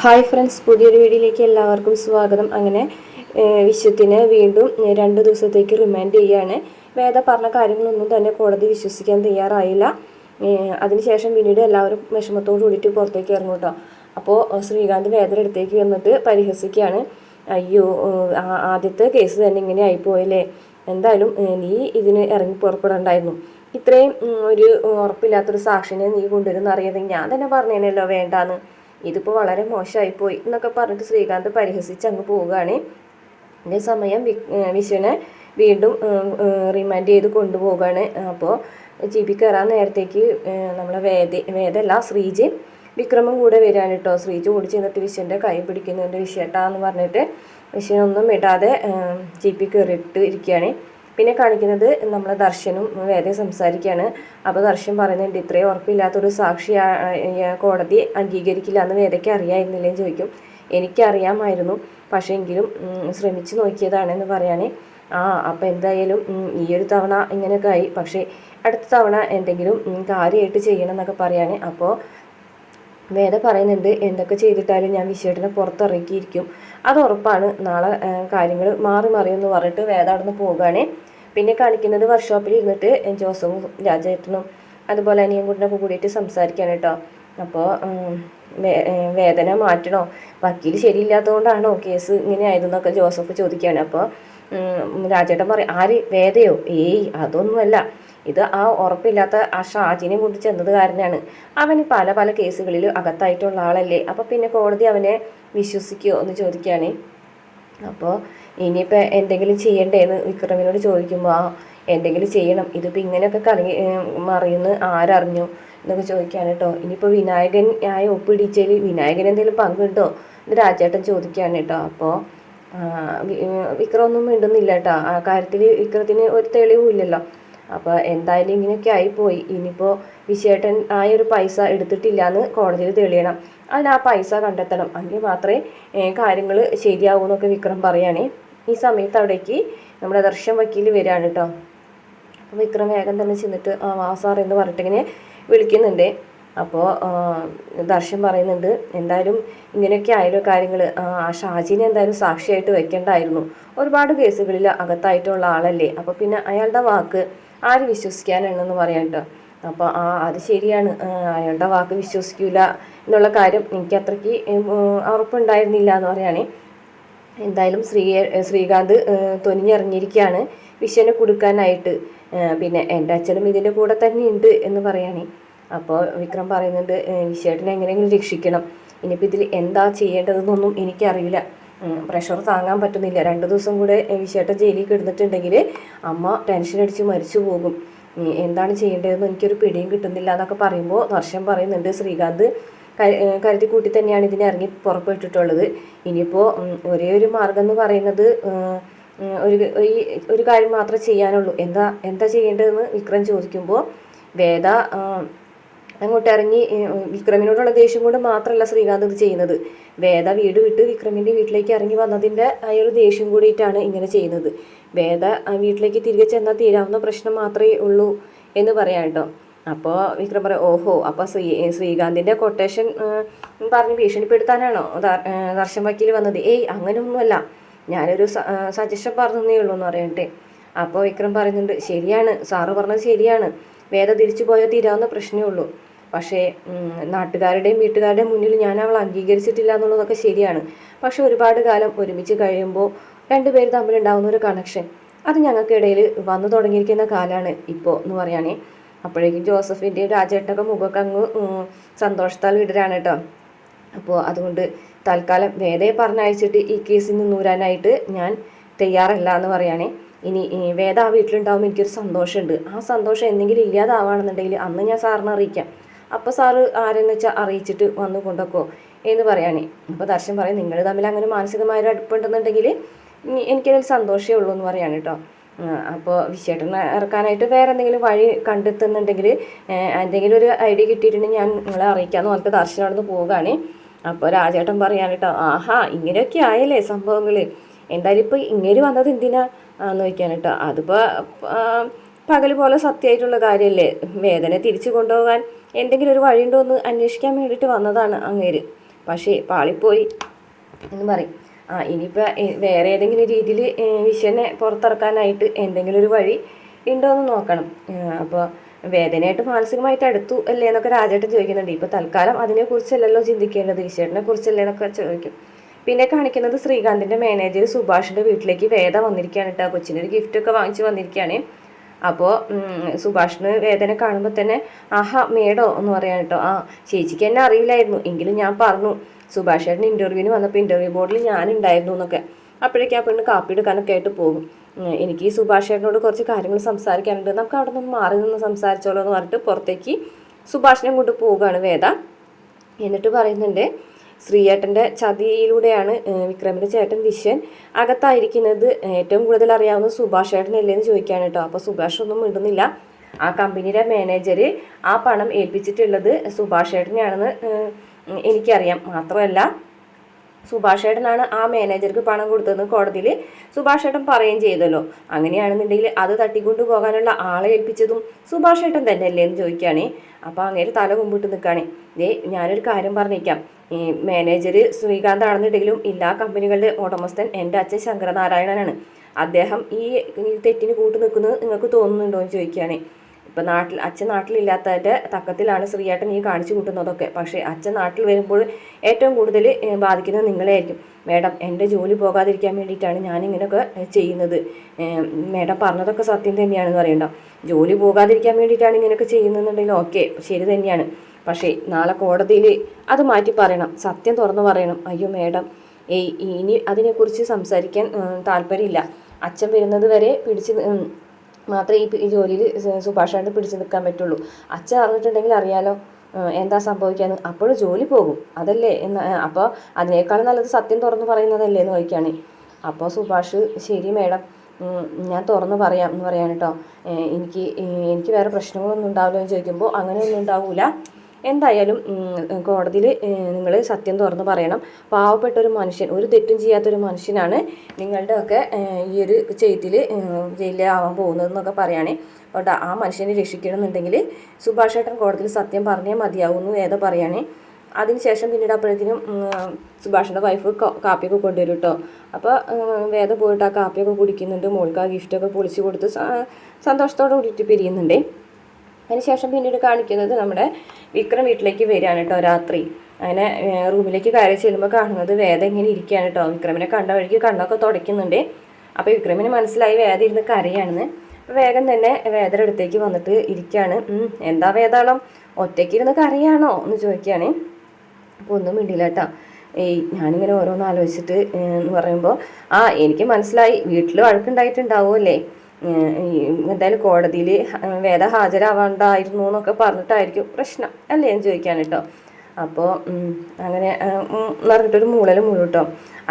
Hi friends, പുതിയൊരു വീഡിയോയിലേക്ക് എല്ലാവർക്കും സ്വാഗതം. അങ്ങനെ വിശ്വത്തിനെ വീണ്ടും 2 ദിവസത്തേക്ക് റിമാൻഡ് ചെയ്യുകയാണ്. വേദ പറഞ്ഞ കാര്യങ്ങളൊന്നും തന്നെ കോടതി വിശ്വസിക്കാൻ തയ്യാറായില്ല. അതിനുശേഷം പിന്നീട് എല്ലാവരും വിഷമത്തോട് കൂടിയിട്ട് പുറത്തേക്ക് ഇറങ്ങും കേട്ടോ. അപ്പോൾ ശ്രീകാന്ത് വേദയുടെ അടുത്തേക്ക് വന്നിട്ട് പരിഹസിക്കുകയാണ്. അയ്യോ, ആദ്യത്തെ കേസ് തന്നെ ഇങ്ങനെ ആയിപ്പോയല്ലേ, എന്തായാലും നീ ഇതിന് ഇറങ്ങി പുറപ്പെടണ്ടായിരുന്നു. ഇത്രയും ഒരു ഉറപ്പില്ലാത്തൊരു സാക്ഷിനെ നീ കൊണ്ടുവരുന്ന അറിയാതെ ഞാൻ തന്നെ പറഞ്ഞേനല്ലോ വേണ്ടാന്ന്. ഇതിപ്പോൾ വളരെ മോശമായിപ്പോയി എന്നൊക്കെ പറഞ്ഞിട്ട് ശ്രീകാന്ത് പരിഹസിച്ച് അങ്ങ് പോവുകയാണ്. അതേസമയം വിശ്വനെ വീണ്ടും റിമാൻഡ് ചെയ്ത് കൊണ്ടുപോവുകയാണ്. അപ്പോൾ ജീപ്പിൽ കയറാൻ നേരത്തേക്ക് നമ്മളെ വേദല്ല ശ്രീജയും വിക്രമും കൂടെ വരികയാണ് കേട്ടോ. ശ്രീജ ഓടി ചെന്നിട്ട് വിശ്വൻ്റെ കൈ പിടിക്കുന്നുണ്ട്. വിശ്വട്ടാന്ന് പറഞ്ഞിട്ട് വിശ്വനൊന്നും ഇടാതെ ജീപ്പിൽ കയറിയിട്ട് ഇരിക്കുകയാണ്. പിന്നെ കാണിക്കുന്നത് നമ്മളെ ദർശനും വേദയും സംസാരിക്കുകയാണ്. അപ്പോൾ ദർശൻ പറയുന്നുണ്ട്, ഇത്രയും ഉറപ്പില്ലാത്തൊരു സാക്ഷി കോടതി അംഗീകരിക്കില്ല എന്ന് വേദയ്ക്ക് അറിയാമായിരുന്നില്ലെന്ന് ചോദിക്കും. എനിക്കറിയാമായിരുന്നു, പക്ഷേ എങ്കിലും ശ്രമിച്ചു നോക്കിയതാണെന്ന് പറയാണ്. അപ്പോൾ എന്തായാലും ഈ ഒരു തവണ ഇങ്ങനെയൊക്കെ ആയി, പക്ഷേ അടുത്ത തവണ എന്തെങ്കിലും കാര്യമായിട്ട് ചെയ്യണം എന്നൊക്കെ പറയാണ്. അപ്പോൾ വേദ പറയുന്നുണ്ട്, എന്തൊക്കെ ചെയ്തിട്ടാലും ഞാൻ വിശ്വേട്ടനെ പുറത്തിറക്കിയിരിക്കും, അത് ഉറപ്പാണ്. നാളെ കാര്യങ്ങൾ മറിയുമെന്ന് പറഞ്ഞിട്ട് വേദ അവിടെ നിന്ന് പോവുകയാണ്. പിന്നെ കാണിക്കുന്നത് വർക്ക്ഷോപ്പിൽ ഇരുന്നിട്ട് ജോസഫും രാജേട്ടനും അതുപോലെ അനിയൻകുട്ടനൊക്കെ കൂടിയിട്ട് സംസാരിക്കുകയാണ് കേട്ടോ. അപ്പോൾ വേദന മാറ്റണോ, വക്കീൽ ശരിയില്ലാത്തതുകൊണ്ടാണോ കേസ് ഇങ്ങനെ ആയതെന്നൊക്കെ ജോസഫ് ചോദിക്കുകയാണ്. അപ്പോൾ രാജേട്ടൻ പറയും, ആര്, വേദയോ? ഏയ് അതൊന്നുമല്ല, ഇത് ആ ഉറപ്പില്ലാത്ത ആ ഷാജിനെ കൊണ്ട് ചെന്നത് കാരനാണ്. അവന് പല പല കേസുകളിൽ അകത്തായിട്ടുള്ള ആളല്ലേ, അപ്പോൾ പിന്നെ കോടതി അവനെ വിശ്വസിക്കുമോ എന്ന് ചോദിക്കുകയാണ്. അപ്പോൾ ഇനിയിപ്പോൾ എന്തെങ്കിലും ചെയ്യണ്ടേന്ന് വിക്രമിനോട് ചോദിക്കുമ്പോൾ എന്തെങ്കിലും ചെയ്യണം, ഇതിപ്പോൾ ഇങ്ങനെയൊക്കെ മറിയുമെന്ന് ആരറിഞ്ഞു എന്നൊക്കെ ചോദിക്കുകയാണ് കേട്ടോ. ഇനിയിപ്പോൾ വിനായകൻ ആയ ഒപ്പിടിച്ചതിൽ വിനായകൻ എന്തെങ്കിലും പങ്കുണ്ടോ എന്ന് രാജേട്ടൻ ചോദിക്കുകയാണ് കേട്ടോ. അപ്പോൾ വിക്രം ഒന്നും മിണ്ടുന്നില്ല കേട്ടോ. ആ കാര്യത്തിൽ വിക്രത്തിന് ഒരു തെളിവും ഇല്ലല്ലോ. അപ്പോൾ എന്തായാലും ഇങ്ങനെയൊക്കെ ആയിപ്പോയി. ഇനിയിപ്പോൾ വിശ്വേട്ടൻ ഒരു പൈസ എടുത്തിട്ടില്ല എന്ന് കോടതിയിൽ തെളിയണം. അതിന് ആ പൈസ കണ്ടെത്തണം, അല്ലെങ്കിൽ മാത്രമേ കാര്യങ്ങൾ ശരിയാവൂ എന്നൊക്കെ വിക്രം പറയുകയാണ്. ഈ സമയത്ത് അവിടേക്ക് നമ്മുടെ ദർശൻ വക്കീൽ വരികയാണ് കേട്ടോ. അപ്പോൾ വിക്രം വേഗം തന്നെ ചെന്നിട്ട് വാ സാർ എന്ന് പറഞ്ഞിട്ടിങ്ങനെ വിളിക്കുന്നുണ്ട്. അപ്പോൾ ദർശൻ പറയുന്നുണ്ട്, എന്തായാലും ഇങ്ങനെയൊക്കെ ആയാലും കാര്യങ്ങൾ ആ ഷാജിനെ എന്തായാലും സാക്ഷിയായിട്ട് വെക്കേണ്ടായിരുന്നു. ഒരുപാട് കേസുകളിൽ അകത്തായിട്ടുള്ള ആളല്ലേ, അപ്പോൾ പിന്നെ അയാളുടെ വാക്ക് ആര് വിശ്വസിക്കാനാണെന്ന് പറയാം കേട്ടോ. അപ്പോൾ അത് ശരിയാണ്, അയാളുടെ വാക്ക് വിശ്വസിക്കില്ല എന്നുള്ള കാര്യം എനിക്ക് അത്രയ്ക്ക് ഉറപ്പുണ്ടായിരുന്നില്ല എന്ന് പറയുകയാണെ. എന്തായാലും ശ്രീകാന്ത് തുനിഞ്ഞിറങ്ങിയിരിക്കുകയാണ് വിശ്വനെ കൊടുക്കാനായിട്ട്. പിന്നെ എൻ്റെ അച്ഛനും ഇതിൻ്റെ കൂടെ തന്നെ ഉണ്ട് എന്ന് പറയുകയാണ്. അപ്പോൾ വിക്രം പറയുന്നുണ്ട്, വിശ്വേട്ടനെ എങ്ങനെയെങ്കിലും രക്ഷിക്കണം, ഇനിയിപ്പോൾ ഇതിൽ എന്താ ചെയ്യേണ്ടതെന്നൊന്നും എനിക്കറിയില്ല, പ്രഷർ താങ്ങാൻ പറ്റുന്നില്ല. 2 ദിവസം കൂടെ വിശ്വേട്ടൻ ജയിലിൽ കിടന്നിട്ടുണ്ടെങ്കിൽ അമ്മ ടെൻഷൻ അടിച്ച് മരിച്ചു പോകും, എന്താണ് ചെയ്യേണ്ടതെന്ന് എനിക്കൊരു പിടിയും കിട്ടുന്നില്ല എന്നൊക്കെ പറയുമ്പോൾ ദർശൻ പറയുന്നുണ്ട്, ശ്രീകാന്ത് കരുതി കൂട്ടി തന്നെയാണ് ഇതിനെ ഇറങ്ങി പുറപ്പെട്ടിട്ടുള്ളത്. ഇനിയിപ്പോൾ ഒരേ ഒരു മാർഗം എന്ന് പറയുന്നത് ഒരു കാര്യം മാത്രമേ ചെയ്യാനുള്ളൂ. എന്താ ചെയ്യേണ്ടതെന്ന് വിക്രം ചോദിക്കുമ്പോൾ വേദ അങ്ങോട്ട് ഇറങ്ങി, വിക്രമിനോടുള്ള ദേഷ്യം കൊണ്ട് മാത്രമല്ല ശ്രീകാന്ത് ഇത് ചെയ്യുന്നത്, വേദ വീട് വിട്ട് വിക്രമിൻ്റെ വീട്ടിലേക്ക് ഇറങ്ങി വന്നതിൻ്റെ ആ ഒരു ദേഷ്യം കൂടിയിട്ടാണ് ഇങ്ങനെ ചെയ്യുന്നത്. വേദ വീട്ടിലേക്ക് തിരികെ ചെന്നാൽ തീരാവുന്ന പ്രശ്നം മാത്രമേ ഉള്ളൂ എന്ന് പറയാം കേട്ടോ. അപ്പോൾ വിക്രം പറയാം, ഓഹോ, അപ്പോൾ ശ്രീകാന്തിൻ്റെ കൊട്ടേഷൻ പറഞ്ഞ് ഭീഷണിപ്പെടുത്താനാണോ ദർശൻ വക്കീൽ വന്നത്? ഏയ് അങ്ങനെയൊന്നുമല്ല, ഞാനൊരു സജഷൻ പറഞ്ഞതേ ഉള്ളൂ എന്ന് പറയട്ടെ. അപ്പോൾ വിക്രം പറയുന്നുണ്ട്, ശരിയാണ്, സാറ് പറഞ്ഞത് ശരിയാണ്, വേദ തിരിച്ചു പോയാൽ തീരാവുന്ന പ്രശ്നമേ ഉള്ളൂ. പക്ഷേ നാട്ടുകാരുടെയും വീട്ടുകാരുടെയും മുന്നിൽ ഞാൻ അവൾ അംഗീകരിച്ചിട്ടില്ല എന്നുള്ളതൊക്കെ ശരിയാണ്. പക്ഷെ ഒരുപാട് കാലം ഒരുമിച്ച് കഴിയുമ്പോൾ 2 പേര് തമ്മിലുണ്ടാകുന്ന ഒരു കണക്ഷൻ, അത് ഞങ്ങൾക്കിടയിൽ വന്നു തുടങ്ങിയിരിക്കുന്ന കാലമാണ് ഇപ്പോൾ എന്ന് പറയുകയാണേ. അപ്പോഴേക്കും ജോസഫിൻ്റെയും രാജേട്ടനൊക്കെ മുഖമൊക്കെ അങ്ങ് സന്തോഷത്താൽ വിടരാണ് കേട്ടോ. അപ്പോൾ അതുകൊണ്ട് തൽക്കാലം വേദയെ പറഞ്ഞയച്ചിട്ട് ഈ കേസിൽ നിന്ന് നൂരാനായിട്ട് ഞാൻ തയ്യാറല്ല എന്ന് പറയുകയാണേ. ഇനി വേദ ആ വീട്ടിലുണ്ടാകുമ്പോൾ എനിക്കൊരു സന്തോഷമുണ്ട്, ആ സന്തോഷം എന്തെങ്കിലും ഇല്ലാതാവാണെന്നുണ്ടെങ്കിൽ അന്ന് ഞാൻ സാറിനെ അറിയിക്കാം, അപ്പോൾ സാറ് ആരെന്ന് വെച്ചാൽ അറിയിച്ചിട്ട് വന്നു കൊണ്ടൊക്കോ എന്ന് പറയുകയാണേ. അപ്പോൾ ദർശൻ പറയും, നിങ്ങൾ തമ്മിൽ അങ്ങനെ മാനസികമായൊരു അടുപ്പുണ്ടെന്നുണ്ടെങ്കിൽ എനിക്കതിൽ സന്തോഷമേ ഉള്ളൂ എന്ന് പറയാണ് കേട്ടോ. അപ്പോൾ വിശ്വേട്ടനെ ഇറക്കാനായിട്ട് വേറെ എന്തെങ്കിലും വഴി കണ്ടെത്തുന്നുണ്ടെങ്കിൽ എന്തെങ്കിലും ഒരു ഐഡിയ കിട്ടിയിട്ടുണ്ടെങ്കിൽ ഞാൻ നിങ്ങളെ അറിയിക്കാമെന്ന് പറഞ്ഞിട്ട് ദർശനം അവിടെ നിന്ന് പോവുകയാണ്. അപ്പോൾ രാജേട്ടൻ പറയാണ് കേട്ടോ, ആഹാ ഇങ്ങനെയൊക്കെ ആയല്ലേ സംഭവങ്ങൾ, എന്തായാലും ഇപ്പോൾ ഇങ്ങനെ വന്നത് എന്തിനാ എന്ന് ചോദിക്കാൻ കേട്ടോ. അതിപ്പോൾ പകൽ പോലെ സത്യമായിട്ടുള്ള കാര്യമല്ലേ, വേദന തിരിച്ചു കൊണ്ടുപോകാൻ എന്തെങ്കിലും ഒരു വഴിയുണ്ടോ എന്ന് അന്വേഷിക്കാൻ വേണ്ടിയിട്ട് വന്നതാണ് അങ്ങേര്. പക്ഷേ പാളിപ്പോയി എന്ന് പറയും. ഇനിയിപ്പോൾ വേറെ ഏതെങ്കിലും രീതിയിൽ വിഷയനെ പുറത്തിറക്കാനായിട്ട് എന്തെങ്കിലും ഒരു വഴി ഉണ്ടോ എന്ന് നോക്കണം. അപ്പോൾ വേദനയായിട്ട് മാനസികമായിട്ട് അടുത്തു അല്ലേ എന്നൊക്കെ രാജേട്ടൻ ചോദിക്കുന്നുണ്ട്. ഇപ്പോൾ തൽക്കാലം അതിനെക്കുറിച്ചല്ലല്ലോ ചിന്തിക്കേണ്ടത്, വിഷയനെ കുറിച്ചല്ലേ എന്നൊക്കെ ചോദിക്കും. പിന്നെ കാണിക്കുന്നത് ശ്രീകാന്തിൻ്റെ മാനേജർ സുഭാഷിൻ്റെ വീട്ടിലേക്ക് വേദ വന്നിരിക്കുകയാണ് കേട്ടോ. കൊച്ചിനൊരു ഗിഫ്റ്റൊക്കെ വാങ്ങിച്ച് വന്നിരിക്കുകയാണ്. അപ്പോൾ സുഭാഷിന് വേദന കാണുമ്പോൾ തന്നെ ആഹാ മേഡോ എന്ന് പറയാൻ കേട്ടോ. ചേച്ചിക്ക് എന്നെ അറിയില്ലായിരുന്നു, എങ്കിലും ഞാൻ പറഞ്ഞു സുഭാഷ് ചേട്ടൻ ഇൻ്റർവ്യൂവിന് വന്നപ്പോൾ ഇൻ്റർവ്യൂ ബോർഡിൽ ഞാനുണ്ടായിരുന്നു എന്നൊക്കെ. അപ്പോഴേക്കും ആ പെണ്ണ് കാപ്പി എടുക്കാനൊക്കെ ആയിട്ട് പോകും. എനിക്ക് ഈ സുഭാഷ് ചേട്ടനോട് കുറച്ച് കാര്യങ്ങൾ സംസാരിക്കാനുണ്ട്, നമുക്ക് അവിടെ നിന്ന് മാറി നിന്ന് സംസാരിച്ചോളൂ എന്ന് പറഞ്ഞിട്ട് പുറത്തേക്ക് സുഭാഷിനെ കൊണ്ട് പോവുകയാണ് വേദ. എന്നിട്ട് പറയുന്നുണ്ട് ശ്രീയേട്ടൻ്റെ ചതിയിലൂടെയാണ് വിക്രമിൻ്റെ ചേട്ടൻ വിശ്വൻ അകത്തായിരിക്കുന്നത്, ഏറ്റവും കൂടുതൽ അറിയാവുന്നത് സുഭാഷ് ചേട്ടനല്ലേന്ന് ചോദിക്കുകയാണ് കേട്ടോ. അപ്പോൾ സുഭാഷ് ഒന്നും മിണ്ടുന്നില്ല. ആ കമ്പനിയുടെ മാനേജർ ആ പണം ഏൽപ്പിച്ചിട്ടുള്ളത് സുഭാഷ് ചേട്ടനെയാണെന്ന് എനിക്കറിയാം. മാത്രമല്ല സുഭാഷ് ഏട്ടനാണ് ആ മാനേജർക്ക് പണം കൊടുത്തതെന്ന് കോടതിയിൽ സുഭാഷ് ഏട്ടൻ പറയുകയും ചെയ്തല്ലോ. അങ്ങനെയാണെന്നുണ്ടെങ്കിൽ അത് തട്ടിക്കൊണ്ടു പോകാനുള്ള ആളെ ഏൽപ്പിച്ചതും സുഭാഷ് ഏട്ടൻ തന്നെ അല്ലേ എന്ന് ചോദിക്കുകയാണേ. അപ്പോൾ അങ്ങനെ തല കുമ്പിട്ട് നിൽക്കുകയാണ്. ഞാനൊരു കാര്യം പറഞ്ഞേക്കാം, ഈ മാനേജർ ശ്രീകാന്ത് ആണെന്നുണ്ടെങ്കിലും എല്ലാ കമ്പനികളുടെ ഉടമസ്ഥൻ എൻ്റെ അച്ഛൻ ശങ്കരനാരായണനാണ്. അദ്ദേഹം ഈ തെറ്റിന് കൂട്ടു നിൽക്കുന്നത് നിങ്ങൾക്ക് തോന്നുന്നുണ്ടോ എന്ന് ചോദിക്കുകയാണ്. ഇപ്പം അച്ഛൻ നാട്ടിലില്ലാത്തതിൻ്റെ തക്കത്തിലാണ് ശ്രീയേട്ടൻ ഈ കാണിച്ചു കൂട്ടുന്നതൊക്കെ. പക്ഷേ അച്ഛൻ നാട്ടിൽ വരുമ്പോൾ ഏറ്റവും കൂടുതൽ ബാധിക്കുന്നത് നിങ്ങളെയായിരിക്കും. മേഡം, എൻ്റെ ജോലി പോകാതിരിക്കാൻ വേണ്ടിയിട്ടാണ് ഞാനിങ്ങനെയൊക്കെ ചെയ്യുന്നത്. മേഡം പറഞ്ഞതൊക്കെ സത്യം തന്നെയാണെന്ന് പറയണ്ട. ജോലി പോകാതിരിക്കാൻ വേണ്ടിയിട്ടാണ് ഇങ്ങനെയൊക്കെ ചെയ്യുന്നതെന്നുണ്ടെങ്കിൽ ഓക്കെ, ശരി തന്നെയാണ്. പക്ഷേ നാളെ കോടതിയിൽ അത് മാറ്റി പറയണം, സത്യം തുറന്നു പറയണം. അയ്യോ മേഡം, ഇനി അതിനെക്കുറിച്ച് സംസാരിക്കാൻ താല്പര്യമില്ല. അച്ഛൻ വരുന്നത് വരെ മാത്രമേ ഈ ജോലിയിൽ സുഭാഷായിട്ട് പിടിച്ചു നിൽക്കാൻ പറ്റുള്ളൂ. അച്ഛൻ അറിഞ്ഞിട്ടുണ്ടെങ്കിൽ അറിയാലോ എന്താ സംഭവിക്കാന്ന്. അപ്പോഴും ജോലി പോകും, അതല്ലേ അപ്പോൾ അതിനേക്കാളും നല്ലത് സത്യം തുറന്നു പറയുന്നതല്ലേ എന്ന് ചോദിക്കുകയാണ്. അപ്പോൾ സുഭാഷ് ശരി മേഡം, ഞാൻ തുറന്നു പറയാം എന്ന് പറയാൻ കേട്ടോ. എനിക്ക് വേറെ പ്രശ്നങ്ങളൊന്നും ഉണ്ടാവില്ല എന്ന് ചോദിക്കുമ്പോൾ അങ്ങനെയൊന്നും ഉണ്ടാവില്ല, എന്തായാലും കോടതിയിൽ നിങ്ങൾ സത്യം തുറന്ന് പറയണം. പാവപ്പെട്ട ഒരു മനുഷ്യൻ, ഒരു തെറ്റും ചെയ്യാത്തൊരു മനുഷ്യനാണ് നിങ്ങളുടെയൊക്കെ ഈ ഒരു ചെയ്തിൽ ജയിലിലാവാൻ പോകുന്നതെന്നൊക്കെ പറയുകയാണേ. അതുകൊണ്ട് ആ മനുഷ്യനെ രക്ഷിക്കണമെന്നുണ്ടെങ്കിൽ സുഭാഷ് ഏട്ടൻ കോടതിയിൽ സത്യം പറഞ്ഞേ മതിയാവുന്നു ഏതോ പറയുകയാണേ. അതിനുശേഷം പിന്നീട് അപ്പോഴത്തേനും സുഭാഷിൻ്റെ വൈഫ് കാപ്പിയൊക്കെ കൊണ്ടുവരും കേട്ടോ. അപ്പോൾ വേദ പോയിട്ട് ആ കാപ്പിയൊക്കെ കുടിക്കുന്നുണ്ട്, മോൾക്ക് ആ ഗിഫ്റ്റൊക്കെ പൊളിച്ച് കൊടുത്ത് സന്തോഷത്തോടെ കൂടിയിട്ട് പിരിയുന്നുണ്ടേ. അതിനുശേഷം പിന്നീട് കാണിക്കുന്നത് നമ്മുടെ വിക്രം വീട്ടിലേക്ക് വരികയാണ് കേട്ടോ രാത്രി. അങ്ങനെ റൂമിലേക്ക് കയറി ചെല്ലുമ്പോൾ കാണുന്നത് വേദ ഇങ്ങനെ ഇരിക്കുകയാണ് കേട്ടോ. വിക്രമിനെ കണ്ട വഴിക്ക് കണ്ണൊക്കെ തുടയ്ക്കുന്നുണ്ട്. അപ്പോൾ വിക്രമിന് മനസ്സിലായി വേദ ഇരുന്ന് കരയാണെന്ന്. അപ്പോൾ വേഗം തന്നെ വേദയുടെ അടുത്തേക്ക് വന്നിട്ട് ഇരിക്കുകയാണ്. എന്താ വേദാളം, ഒറ്റയ്ക്ക് ഇരുന്ന് കരയാണോ എന്ന് ചോദിക്കുകയാണ്. അപ്പോൾ ഒന്നും മിണ്ടില്ല കേട്ടോ. ഞാനിങ്ങനെ ഓരോന്ന് ആലോചിച്ചിട്ട് എന്ന് പറയുമ്പോൾ എനിക്ക് മനസ്സിലായി, വീട്ടിൽ വഴക്കുണ്ടായിട്ടുണ്ടാവുമല്ലേ, എന്തായാലും കോടതിയിൽ വേദ ഹാജരാവാണ്ടായിരുന്നു എന്നൊക്കെ പറഞ്ഞിട്ടായിരിക്കും പ്രശ്നം അല്ലേ എന്ന് ചോദിക്കാൻ കേട്ടോ. അപ്പോൾ അങ്ങനെ പറഞ്ഞിട്ടൊരു മൂളലും മുഴുവൻ കേട്ടോ.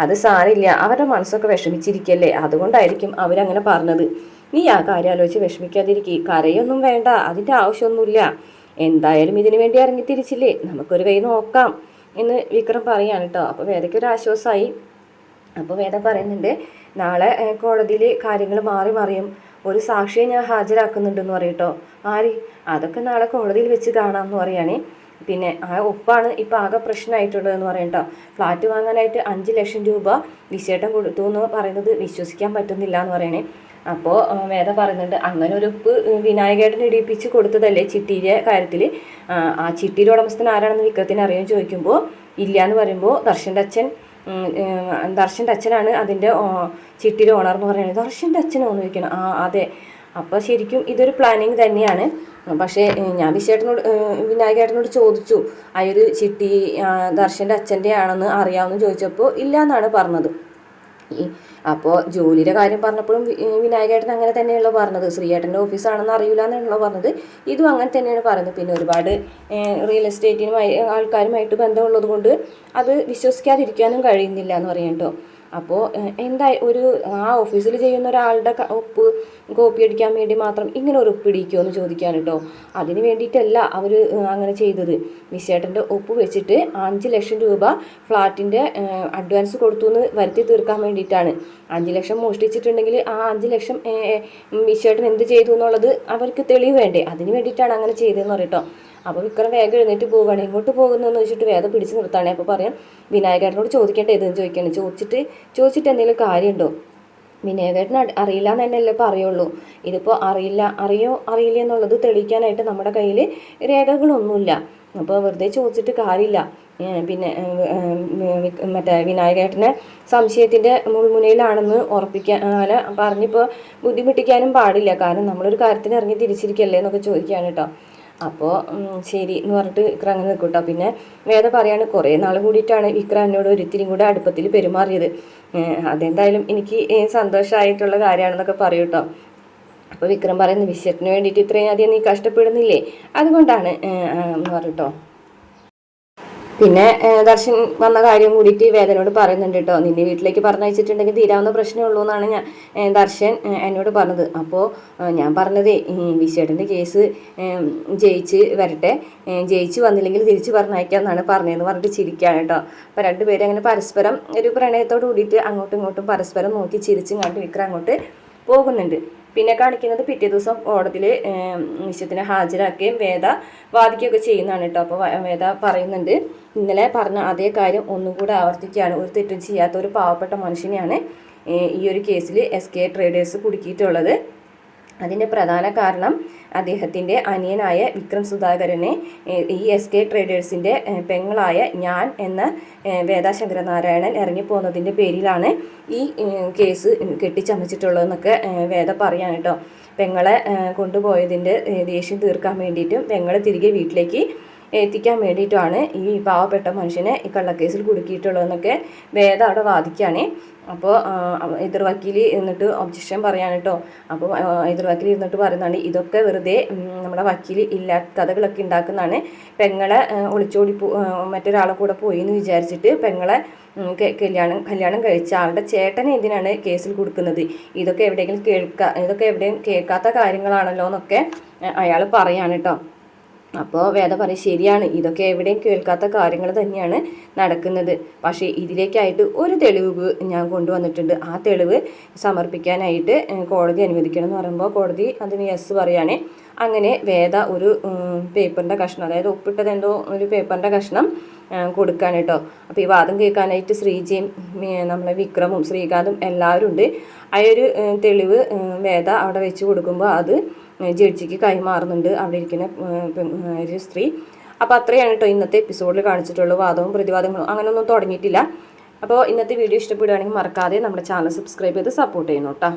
അത് സാരില്ല, അവരുടെ മനസ്സൊക്കെ വിഷമിച്ചിരിക്കല്ലേ, അതുകൊണ്ടായിരിക്കും അവരങ്ങനെ പറഞ്ഞത്. നീ ആ കാര്യം ആലോചിച്ച് വിഷമിക്കാതിരിക്കുക, കരയൊന്നും വേണ്ട, അതിൻ്റെ ആവശ്യമൊന്നുമില്ല. എന്തായാലും ഇതിനു വേണ്ടി ഇറങ്ങി തിരിച്ചില്ലേ, നമുക്കൊരു കൈ നോക്കാം എന്ന് വിക്രം പറയാണ് കേട്ടോ. അപ്പോൾ വേദയ്ക്കൊരു ആശ്വാസമായി. അപ്പോൾ വേദ പറയുന്നുണ്ട് നാളെ കോടതിയിൽ കാര്യങ്ങൾ മാറി മറിയും, ഒരു സാക്ഷിയെ ഞാൻ ഹാജരാക്കുന്നുണ്ടെന്ന് പറയട്ടോ. അതൊക്കെ നാളെ കോടതിയിൽ വെച്ച് കാണാമെന്ന് പറയുകയാണേ. പിന്നെ ആ ഒപ്പാണ് ഇപ്പോൾ ആകെ പ്രശ്നമായിട്ടുള്ളതെന്ന് പറയട്ടോ. ഫ്ലാറ്റ് വാങ്ങാനായിട്ട് 5 ലക്ഷം രൂപ വിശേഷം കൊടുത്തു എന്ന് പറയുന്നത് വിശ്വസിക്കാൻ പറ്റുന്നില്ല എന്ന് പറയണേ. അപ്പോൾ വേദ പറയുന്നുണ്ട് അങ്ങനെ ഒരു ഒപ്പ് വിനായകേട്ടൻ ഇടിപ്പിച്ച് കൊടുത്തതല്ലേ ചിട്ടിയുടെ കാര്യത്തിൽ, ആ ചിട്ടിയുടെ ഉടമസ്ഥൻ ആരാണെന്ന് വിക്രത്തിന് അറിയാൻ ചോദിക്കുമ്പോൾ ഇല്ല എന്ന് പറയുമ്പോൾ ദർശൻ്റെ അച്ഛനാണ് അതിൻ്റെ ചിട്ടിയുടെ ഓണർ എന്ന് പറയുന്നത്. ദർശൻ്റെ അച്ഛനോ എന്ന് ചോദിക്കണം. അതെ. അപ്പോൾ ശരിക്കും ഇതൊരു പ്ലാനിങ് തന്നെയാണ്. പക്ഷേ ഞാൻ വിനായകേട്ടനോട് ചോദിച്ചു ആ ഒരു ചിട്ടി ദർശൻ്റെ അച്ഛൻ്റെ ആണെന്ന് അറിയാമെന്ന് ചോദിച്ചപ്പോൾ ഇല്ല എന്നാണ് പറഞ്ഞത്. അപ്പോൾ ജോലിയുടെ കാര്യം പറഞ്ഞപ്പോഴും വിനായകേട്ടൻ അങ്ങനെ തന്നെയാണല്ലോ പറഞ്ഞത്, ശ്രീയേട്ടൻ്റെ ഓഫീസാണെന്ന് അറിയില്ല എന്നാണല്ലോ പറഞ്ഞത്. ഇതും അങ്ങനെ തന്നെയാണ് പറയുന്നത്. പിന്നെ ഒരുപാട് റിയൽ എസ്റ്റേറ്റിനുമായി ആൾക്കാരുമായിട്ട് ബന്ധമുള്ളത് കൊണ്ട് അത് വിശ്വസിക്കാതിരിക്കാനും കഴിയുന്നില്ല എന്ന് പറയാം കേട്ടോ. അപ്പോൾ ആ ഓഫീസിൽ ചെയ്യുന്ന ഒരാളുടെ ഒപ്പ് കോപ്പി അടിക്കാൻ വേണ്ടി മാത്രം ഇങ്ങനെ ഒരു ഒപ്പ് ഇടിക്കുമോ എന്ന് ചോദിക്കാൻ കേട്ടോ. അതിന് വേണ്ടിയിട്ടല്ല അവർ അങ്ങനെ ചെയ്തത്. വിശേട്ടൻ്റെ ഒപ്പ് വെച്ചിട്ട് 5 ലക്ഷം രൂപ ഫ്ലാറ്റിൻ്റെ അഡ്വാൻസ് കൊടുത്തു എന്ന് വരുത്തി തീർക്കാൻ വേണ്ടിയിട്ടാണ്. 5 ലക്ഷം മോഷ്ടിച്ചിട്ടുണ്ടെങ്കിൽ ആ 5 ലക്ഷം വിശേട്ടൻ എന്ത് ചെയ്തു എന്നുള്ളത് അവർക്ക് തെളിവ് വേണ്ടേ, അതിന് വേണ്ടിയിട്ടാണ് അങ്ങനെ ചെയ്തതെന്ന് പറയട്ടോ. അപ്പോൾ വിക്രം വേഗം എഴുന്നേറ്റ് പോവുകയാണ്. എങ്ങോട്ട് പോകുന്നതെന്ന് ചോദിച്ചിട്ട് വേദ പിടിച്ച് നിർത്താണേ. അപ്പോൾ പറയാം വിനായകേട്ടനോട് ചോദിക്കേണ്ട ഏതെന്ന് ചോദിക്കുകയാണ്. ചോദിച്ചിട്ട് എന്തെങ്കിലും കാര്യമുണ്ടോ? വിനായകേട്ടൻ അറിയില്ല എന്ന് തന്നെയല്ലേ പറയുള്ളൂ. ഇതിപ്പോൾ അറിയില്ല എന്നുള്ളത് തെളിയിക്കാനായിട്ട് നമ്മുടെ കയ്യിൽ രേഖകളൊന്നുമില്ല. അപ്പോൾ വെറുതെ ചോദിച്ചിട്ട് കാര്യമില്ല. പിന്നെ മറ്റേ വിനായകേട്ടനെ സംശയത്തിൻ്റെ മുൾമുനയിലാണെന്ന് ഉറപ്പിക്കാൻ അങ്ങനെ പറഞ്ഞിപ്പോൾ ബുദ്ധിമുട്ടിക്കാനും പാടില്ല. കാരണം നമ്മളൊരു കാര്യത്തിന് ഇറങ്ങി തിരിച്ചിരിക്കല്ലേ എന്നൊക്കെ ചോദിക്കുകയാണ് കേട്ടോ. അപ്പോൾ ശരി എന്ന് പറഞ്ഞിട്ട് വിക്ര അങ്ങനെ നിൽക്കും കേട്ടോ. പിന്നെ വേദ പറയാണ് കുറേ നാൾ കൂടിയിട്ടാണ് വിക്ര എന്നോട് ഒരിത്തിരി കൂടെ അടുപ്പത്തിൽ പെരുമാറിയത്. അതെന്തായാലും എനിക്ക് സന്തോഷമായിട്ടുള്ള കാര്യമാണെന്നൊക്കെ പറയും കേട്ടോ. അപ്പോൾ വിക്രം പറയുന്നു വിശ്വത്തിന് വേണ്ടിയിട്ട് ഇത്രയും അധികം നീ കഷ്ടപ്പെടുന്നില്ലേ, അതുകൊണ്ടാണ് എന്ന് പറയട്ടോ. പിന്നെ ദർശൻ വന്ന കാര്യം കൂടിയിട്ട് വേദനയോട് പറയുന്നുണ്ട് കേട്ടോ. നിന്നെ വീട്ടിലേക്ക് പറഞ്ഞയച്ചിട്ടുണ്ടെങ്കിൽ തീരാവുന്ന പ്രശ്നമേ ഉള്ളൂ എന്നാണ് ദർശൻ എന്നോട് പറഞ്ഞത്. അപ്പോൾ ഞാൻ പറഞ്ഞതേ വിശ്വേട്ടൻ്റെ കേസ് ജയിച്ച് വരട്ടെ, ജയിച്ച് വന്നില്ലെങ്കിൽ തിരിച്ച് പറഞ്ഞയക്കാമെന്നാണ് പറഞ്ഞതെന്ന് പറഞ്ഞിട്ട് ചിരിക്കുകയാണ് കേട്ടോ. അപ്പോൾ രണ്ടുപേരും അങ്ങനെ പരസ്പരം ഒരു പ്രണയത്തോട് കൂടിയിട്ട് അങ്ങോട്ടും ഇങ്ങോട്ടും പരസ്പരം നോക്കി ചിരിച്ചും കണ്ട് വിക്രം അങ്ങോട്ട് പോകുന്നുണ്ട്. പിന്നെ കാണിക്കുന്നത് പിറ്റേ ദിവസം കോടതിയിൽ വിശ്വത്തിനെ ഹാജരാക്കുകയും വേദ വാദിക്കുകയൊക്കെ ചെയ്യുന്നതാണ് കേട്ടോ. അപ്പോൾ വേദ പറയുന്നുണ്ട് ഇന്നലെ പറഞ്ഞ അതേ കാര്യം ഒന്നും കൂടെ ആവർത്തിക്കുകയാണ്. ഒരു തെറ്റും ചെയ്യാത്ത ഒരു പാവപ്പെട്ട മനുഷ്യനെയാണ് ഈ ഒരു കേസിൽ SK ട്രേഡേഴ്സ് കുടുക്കിയിട്ടുള്ളത്. അതിൻ്റെ പ്രധാന കാരണം അദ്ദേഹത്തിൻ്റെ അനിയനായ വിക്രം സുധാകരനെ ഈ SK ട്രേഡേഴ്സിൻ്റെ പെങ്ങളായ ഞാൻ എന്ന വേദ ശങ്കരനാരായണൻ ഇറങ്ങിപ്പോകുന്നതിൻ്റെ പേരിലാണ് ഈ കേസ് കെട്ടിച്ചമച്ചിട്ടുള്ളതെന്നൊക്കെ വേദ പറയാൻ കേട്ടോ. പെങ്ങളെ കൊണ്ടുപോയതിൻ്റെ ദേഷ്യം തീർക്കാൻ വേണ്ടിയിട്ടും പെങ്ങളെ തിരികെ വീട്ടിലേക്ക് എത്തിക്കാൻ വേണ്ടിയിട്ടുമാണ് ഈ പാവപ്പെട്ട മനുഷ്യനെ ഈ കള്ളക്കേസിൽ കുടുക്കിയിട്ടുള്ളതെന്നൊക്കെ വേദ അവിടെ വാദിക്കുകയാണ്. അപ്പോൾ എതിർ വക്കീൽ ഇരുന്നിട്ട് ഒബ്ജക്ഷൻ പറയാൻ കേട്ടോ. അപ്പോൾ എതിർ വക്കീൽ ഇരുന്നിട്ട് പറയുന്നതാണ് ഇതൊക്കെ വെറുതെ നമ്മുടെ വക്കീൽ കഥകളൊക്കെ ഉണ്ടാക്കുന്നതാണ്. പെങ്ങളെ ഒളിച്ചോടി മറ്റൊരാളെ കൂടെ പോയി എന്ന് വിചാരിച്ചിട്ട് പെങ്ങളെ കല്യാണം കഴിച്ച ആളുടെ ചേട്ടനെ എന്തിനാണ് കേസിൽ കൊടുക്കുന്നത്? ഇതൊക്കെ എവിടെയും കേൾക്കാത്ത കാര്യങ്ങളാണല്ലോ എന്നൊക്കെ അയാൾ പറയാണ് കേട്ടോ. അപ്പോൾ വേദ പറയും ശരിയാണ്, ഇതൊക്കെ എവിടെയും കേൾക്കാത്ത കാര്യങ്ങൾ തന്നെയാണ് നടക്കുന്നത്. പക്ഷേ ഇതിലേക്കായിട്ട് ഒരു തെളിവ് ഞാൻ കൊണ്ടുവന്നിട്ടുണ്ട്. ആ തെളിവ് സമർപ്പിക്കാനായിട്ട് കോടതി അനുവദിക്കണം എന്ന് പറയുമ്പോൾ കോടതി അതിന് യെസ് പറയുകയാണ്. അങ്ങനെ വേദ ഒരു പേപ്പറിൻ്റെ കഷ്ണം, അതായത് ഒപ്പിട്ടതെന്തോ ഒരു പേപ്പറിൻ്റെ കഷ്ണം കൊടുക്കാൻ കേട്ടോ. അപ്പോൾ ഈ വാദം കേൾക്കാനായിട്ട് ശ്രീജയും നമ്മളെ വിക്രമും ശ്രീകാന്തും എല്ലാവരും ഉണ്ട്. ആ ഒരു തെളിവ് വേദ അവിടെ വെച്ച് കൊടുക്കുമ്പോൾ അത് ജഡ്ജിക്ക് കൈമാറുന്നുണ്ട് അവിടെ ഇരിക്കുന്ന ഒരു സ്ത്രീ. അപ്പോൾ അത്രയാണ് കേട്ടോ ഇന്നത്തെ എപ്പിസോഡിൽ കാണിച്ചിട്ടുള്ളൂ. വാദവും പ്രതിവാദങ്ങളും അങ്ങനെയൊന്നും തുടങ്ങിയിട്ടില്ല. അപ്പോൾ ഇന്നത്തെ വീഡിയോ ഇഷ്ടപ്പെടുകയാണെങ്കിൽ മറക്കാതെ നമ്മുടെ ചാനൽ സബ്സ്ക്രൈബ് ചെയ്ത് സപ്പോർട്ട് ചെയ്യണം കേട്ടോ.